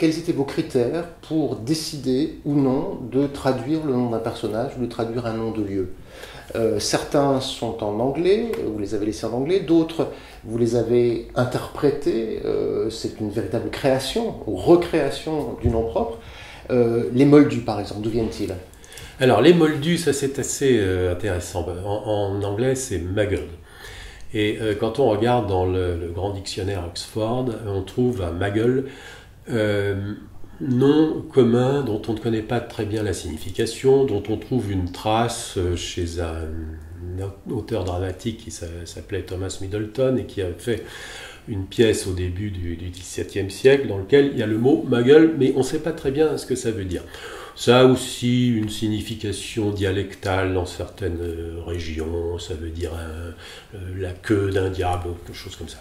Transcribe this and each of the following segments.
quels étaient vos critères pour décider ou non de traduire le nom d'un personnage ou de traduire un nom de lieu? Certains sont en anglais, vous les avez laissés en anglais, d'autres vous les avez interprétés, c'est une véritable création ou recréation du nom propre. Les moldus par exemple, d'où viennent-ils? Alors les moldus, ça c'est assez intéressant. En anglais c'est muggle. Et quand on regarde dans le grand dictionnaire Oxford, on trouve un muggle, nom commun dont on ne connaît pas très bien la signification, dont on trouve une trace chez un auteur dramatique qui s'appelait Thomas Middleton et qui a fait une pièce au début du XVIIe siècle dans lequel il y a le mot muggle, mais on ne sait pas très bien ce que ça veut dire. Ça a aussi une signification dialectale dans certaines régions, ça veut dire la queue d'un diable, quelque chose comme ça.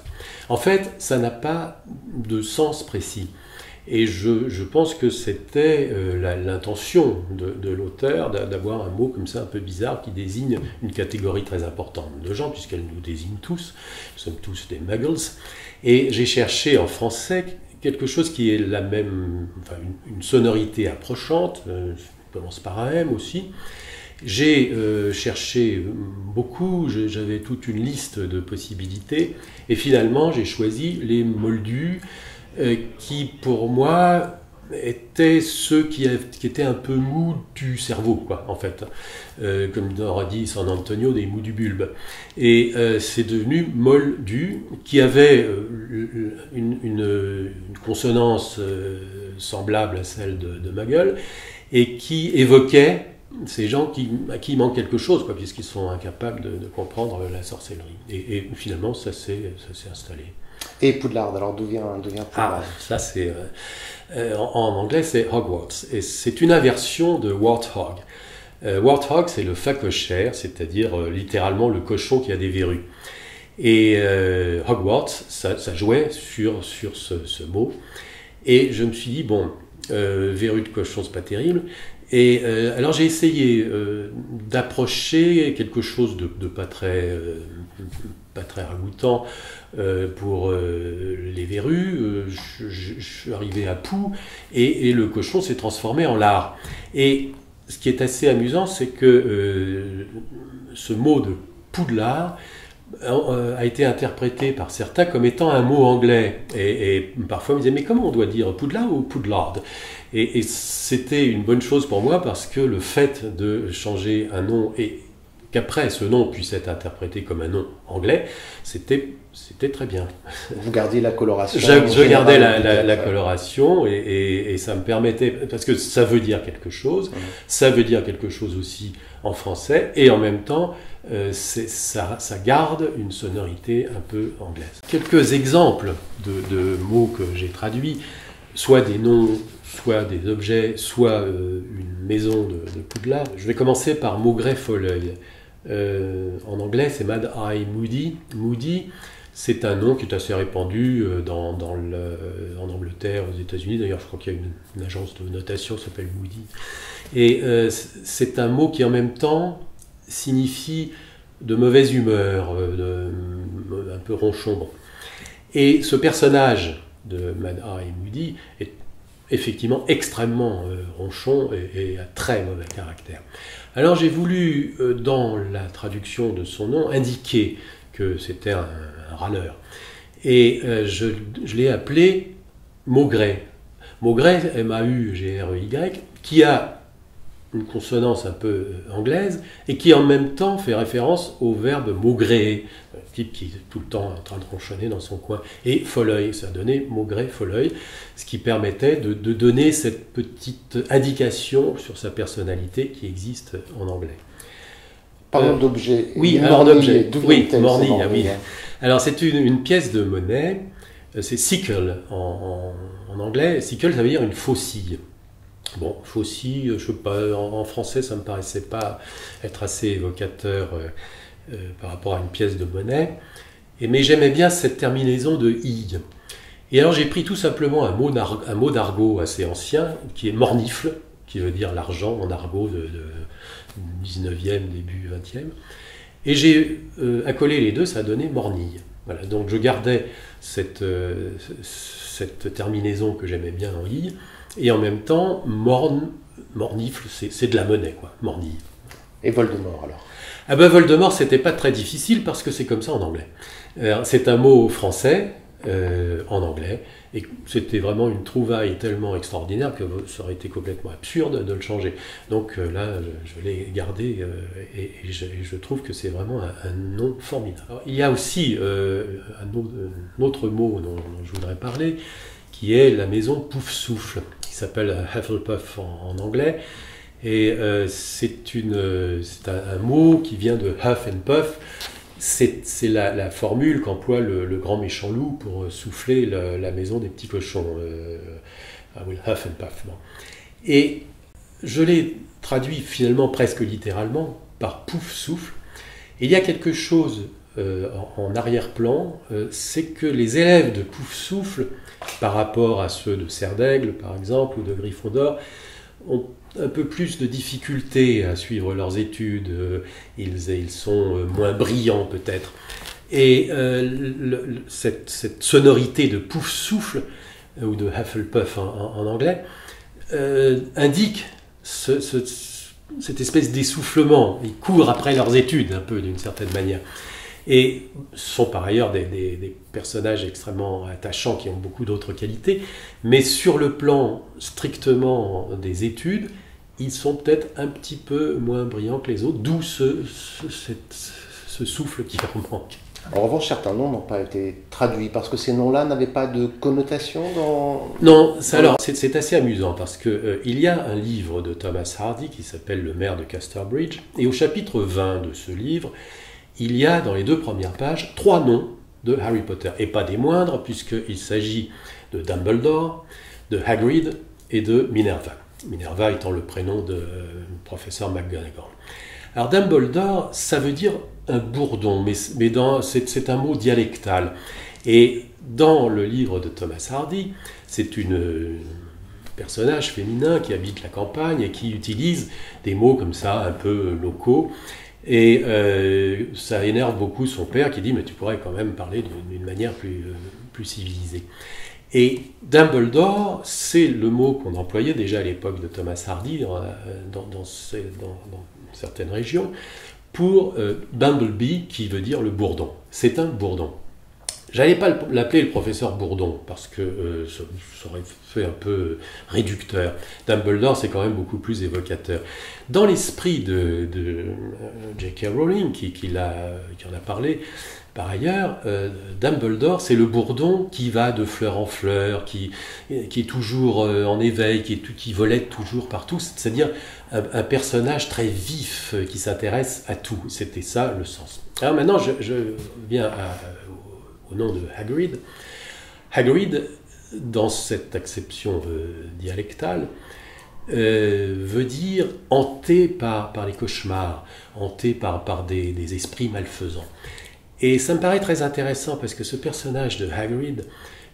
En fait, ça n'a pas de sens précis. Et je pense que c'était l'intention de l'auteur d'avoir un mot comme ça un peu bizarre qui désigne une catégorie très importante de gens, puisqu'elle nous désigne tous, nous sommes tous des muggles. Et j'ai cherché en français quelque chose qui est la même, enfin une sonorité approchante, commence par un M aussi. J'ai cherché beaucoup, j'avais toute une liste de possibilités, et finalement j'ai choisi les moldus, qui pour moi étaient ceux qui étaient un peu mous du cerveau, quoi, en fait. Comme aurait dit San Antonio, des mous du bulbe. Et c'est devenu moldu, qui avait une consonance semblable à celle de Muggle, et qui évoquait ces gens à qui il manque quelque chose, quoi, puisqu'ils sont incapables de comprendre la sorcellerie. Et finalement, ça s'est installé. Et Poudlard, alors d'où vient Poudlard? Ah, ça c'est... en anglais, c'est Hogwarts. Et c'est une inversion de Warthog. Warthog, c'est le phacochère, c'est-à-dire littéralement le cochon qui a des verrues. Et Hogwarts, ça jouait sur ce mot. Et je me suis dit, bon, verrues de cochon, c'est pas terrible. Et alors j'ai essayé d'approcher quelque chose de pas très ragoûtant pour les verrues. Je suis arrivé à Poux et le cochon s'est transformé en lard. Et ce qui est assez amusant, c'est que ce mot de Poudlard a été interprété par certains comme étant un mot anglais. Et parfois, on me disait, mais comment on doit dire Poudlard ou Poudlard? Et c'était une bonne chose pour moi parce que le fait de changer un nom et qu'après ce nom puisse être interprété comme un nom anglais, c'était très bien. Vous gardiez la coloration? Je gardais la coloration et ça me permettait, parce que ça veut dire quelque chose, ça veut dire quelque chose aussi en français, et en même temps, ça garde une sonorité un peu anglaise. Quelques exemples de mots que j'ai traduits, soit des noms, soit des objets, soit une maison de Poudlard. Je vais commencer par Maugret-Folleuil. En anglais, c'est Mad Eye Moody. Moody, c'est un nom qui est assez répandu en Angleterre, aux États-Unis. D'ailleurs, je crois qu'il y a une agence de notation qui s'appelle Moody. Et c'est un mot qui, en même temps, signifie de mauvaise humeur, un peu ronchon. Bon. Et ce personnage de Mad Eye Moody est effectivement extrêmement ronchon et à très mauvais caractère. Alors j'ai voulu, dans la traduction de son nom, indiquer que c'était un râleur. Et je l'ai appelé Maugret. Maugret, M-A-U-G-R-E-Y, qui a une consonance un peu anglaise et qui en même temps fait référence au verbe maugréer, un type qui est tout le temps en train de ronchonner dans son coin. Et Folleuil, ça a donné Maugret-Folleuil, ce qui permettait de donner cette petite indication sur sa personnalité qui existe en anglais. Parlons d'objets. Oui, alors d'objets. Oui, Morny, ah oui. Alors c'est une pièce de monnaie, c'est sickle en anglais. Sickle, ça veut dire une faucille. Bon, faucille, je sais pas, en français, ça me paraissait pas être assez évocateur par rapport à une pièce de monnaie. Mais j'aimais bien cette terminaison de « i ». Et alors j'ai pris tout simplement un mot d'argot assez ancien, qui est mornifle, qui veut dire l'argent en argot de 19e, début 20e. Et j'ai accolé les deux, ça a donné mornille. Voilà, donc je gardais cette cette terminaison que j'aimais bien en i, et en même temps, mornifle, c'est de la monnaie, quoi, mornille. Et Voldemort, alors? Ah ben Voldemort, c'était pas très difficile parce que c'est comme ça en anglais. C'est un mot français en anglais, et c'était vraiment une trouvaille tellement extraordinaire que ça aurait été complètement absurde de le changer. Donc là, je l'ai gardé et je trouve que c'est vraiment un nom formidable. Alors, il y a aussi un autre mot dont je voudrais parler, qui est la maison Pouf-Souffle, qui s'appelle Hufflepuff en anglais. Et c'est un mot qui vient de Huff and Puff. C'est la formule qu'emploie le grand méchant loup pour souffler la maison des petits cochons. Huff and Puff. Bon. Et je l'ai traduit finalement presque littéralement par Pouf-Souffle. Et il y a quelque chose en arrière-plan, c'est que les élèves de Pouf-Souffle, par rapport à ceux de Serre d'Aigle par exemple, ou de Gryffondor, ont un peu plus de difficultés à suivre leurs études, ils sont moins brillants peut-être. Et cette sonorité de Pouf-Souffle, ou de Hufflepuff en anglais, indique cette espèce d'essoufflement. Ils courent après leurs études, un peu d'une certaine manière. Et sont par ailleurs des personnages extrêmement attachants qui ont beaucoup d'autres qualités, mais sur le plan strictement des études, ils sont peut-être un petit peu moins brillants que les autres, d'où ce souffle qui leur manque. En revanche, certains noms n'ont pas été traduits, parce que ces noms-là n'avaient pas de connotation dans... Non, alors c'est assez amusant, parce qu'il y a un livre de Thomas Hardy qui s'appelle Le maire de Casterbridge, et au chapitre 20 de ce livre, il y a dans les 2 premières pages 3 noms de Harry Potter, et pas des moindres, puisqu'il s'agit de Dumbledore, de Hagrid et de Minerva. Minerva étant le prénom de professeur McGonagall. Alors Dumbledore, ça veut dire un bourdon, mais c'est un mot dialectal. Et dans le livre de Thomas Hardy, c'est une personnage féminin qui habite la campagne et qui utilise des mots comme ça, un peu locaux. Et ça énerve beaucoup son père qui dit « mais tu pourrais quand même parler d'une manière plus civilisée ». Et Dumbledore, c'est le mot qu'on employait déjà à l'époque de Thomas Hardy dans certaines régions pour Bumblebee, qui veut dire le bourdon. C'est un bourdon. J'allais pas l'appeler le professeur Bourdon, parce que ça aurait fait un peu réducteur. Dumbledore, c'est quand même beaucoup plus évocateur. Dans l'esprit de J.K. Rowling, qui en a parlé, par ailleurs, Dumbledore, c'est le bourdon qui va de fleur en fleur, qui est toujours en éveil, qui volette toujours partout, c'est-à-dire un personnage très vif, qui s'intéresse à tout. C'était ça le sens. Alors maintenant, je viens au nom de Hagrid. Hagrid, dans cette acception dialectale, veut dire hanté par les cauchemars, hanté par des esprits malfaisants. Et ça me paraît très intéressant parce que ce personnage de Hagrid,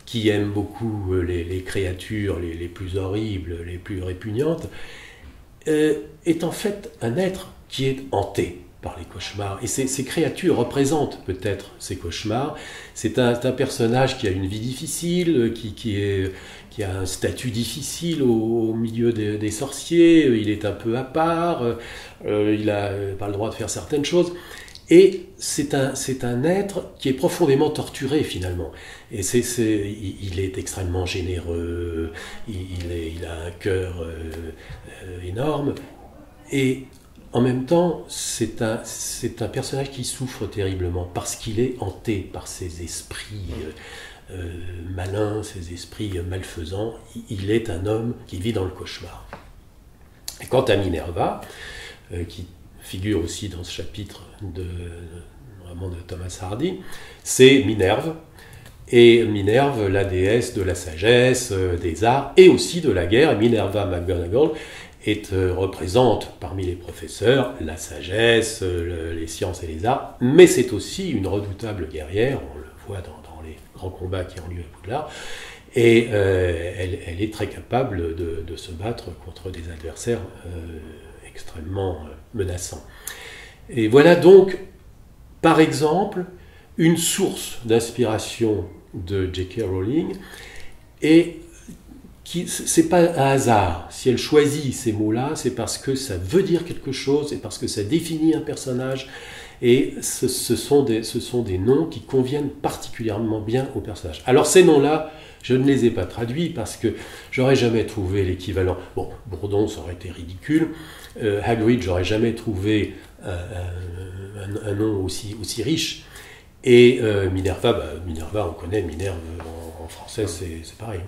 qui aime beaucoup les créatures les plus horribles, les plus répugnantes, est en fait un être qui est hanté par les cauchemars. Et ces créatures représentent peut-être ces cauchemars. C'est un personnage qui a une vie difficile, qui a un statut difficile au milieu des sorciers, il est un peu à part, il n'a pas le droit de faire certaines choses. Et c'est un être qui est profondément torturé finalement. Et il est extrêmement généreux, il a un cœur énorme. Et en même temps, c'est un personnage qui souffre terriblement parce qu'il est hanté par ces esprits malins, ces esprits malfaisants. Il est un homme qui vit dans le cauchemar. Et quant à Minerva, qui figure aussi dans ce chapitre vraiment de Thomas Hardy, c'est Minerve. Et Minerve, la déesse de la sagesse, des arts et aussi de la guerre. Minerva McGonagall représente parmi les professeurs la sagesse, les sciences et les arts, mais c'est aussi une redoutable guerrière, on le voit dans les grands combats qui ont lieu à Poudlard, et elle est très capable de se battre contre des adversaires extrêmement menaçants. Et voilà donc, par exemple, une source d'inspiration de J.K. Rowling et c'est pas un hasard. Si elle choisit ces mots-là, c'est parce que ça veut dire quelque chose, et parce que ça définit un personnage, et ce sont des noms qui conviennent particulièrement bien au personnage. Alors ces noms-là, je ne les ai pas traduits parce que j'aurais jamais trouvé l'équivalent. Bon, Bourdon, ça aurait été ridicule. Hagrid, j'aurais jamais trouvé un nom aussi riche. Et Minerva, on connaît Minerve en français, c'est pareil.